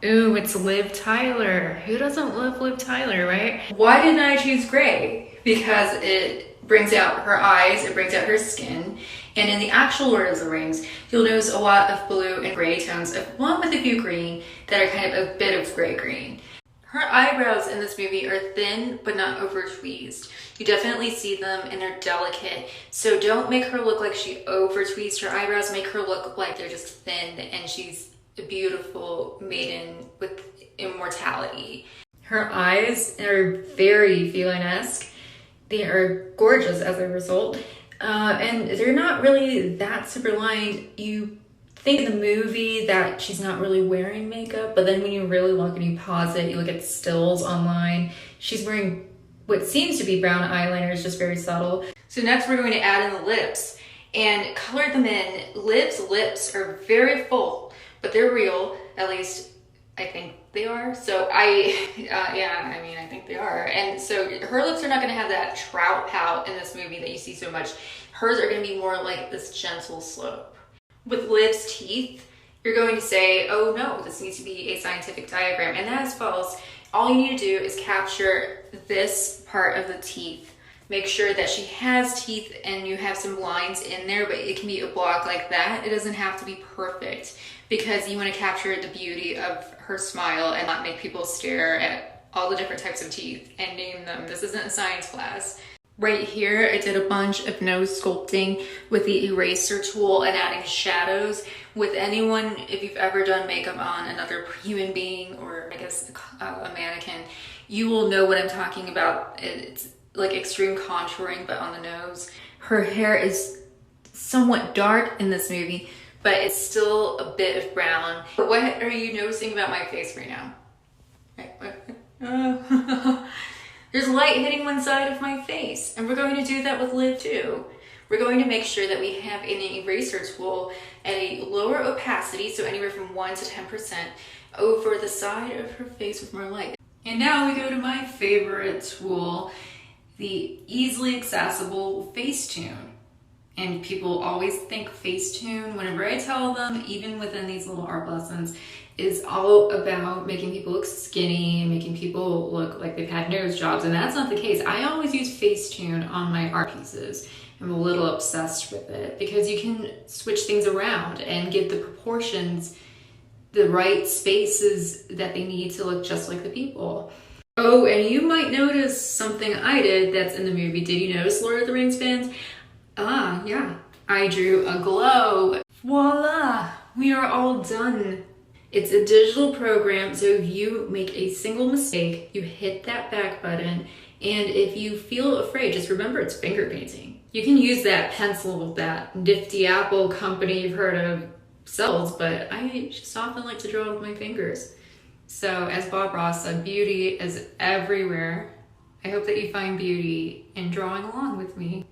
Ooh, it's Liv Tyler. Who doesn't love Liv Tyler, right? Why didn't I choose gray? Because it brings out her eyes, it brings out her skin, and in the actual Lord of the Rings, you'll notice a lot of blue and gray tones, along with a few green that are kind of a bit of gray-green. Her eyebrows in this movie are thin, but not over tweezed. You definitely see them and they're delicate. So don't make her look like she over tweezed her eyebrows. Make her look like they're just thin and she's a beautiful maiden with immortality. Her eyes are very feline-esque. They are gorgeous as a result. And they're not really that super lined. You think in the movie that she's not really wearing makeup, but then when you really look and you pause it, you look at stills online, she's wearing what seems to be brown eyeliner. It's just very subtle. So next we're going to add in the lips and color them in. Liv's lips are very full, but they're real, at least I think they are. So I think they are. And so her lips are not gonna have that trout pout in this movie that you see so much. Hers are gonna be more like this gentle slope. With Liv's teeth, you're going to say, oh no, this needs to be a scientific diagram, and that is false. All you need to do is capture this part of the teeth. Make sure that she has teeth and you have some lines in there, but it can be a block like that. It doesn't have to be perfect because you want to capture the beauty of her smile and not make people stare at all the different types of teeth and name them. This isn't a science class. Right here, I did a bunch of nose sculpting with the eraser tool and adding shadows. With anyone, if you've ever done makeup on another human being or I guess a mannequin, you will know what I'm talking about. It's like extreme contouring, but on the nose. Her hair is somewhat dark in this movie, but it's still a bit of brown. What are you noticing about my face right now? There's light hitting one side of my face, and we're going to do that with Liv too. We're going to make sure that we have an eraser tool at a lower opacity, so anywhere from 1 to 10%, over the side of her face with more light. And now we go to my favorite tool, the easily accessible Facetune. And people always think Facetune, whenever I tell them, even within these little art lessons, is all about making people look skinny, making people look like they've had nose jobs, and that's not the case. I always use Facetune on my art pieces. I'm a little obsessed with it because you can switch things around and give the proportions the right spaces that they need to look just like the people. Oh, and you might notice something I did that's in the movie. Did you notice, Lord of the Rings fans? Ah, yeah. I drew a glow. Voila! We are all done. It's a digital program, so if you make a single mistake, you hit that back button, and if you feel afraid, just remember it's finger painting. You can use that pencil that nifty Apple company you've heard of sells, but I just often like to draw with my fingers. So as Bob Ross said, beauty is everywhere. I hope that you find beauty in drawing along with me.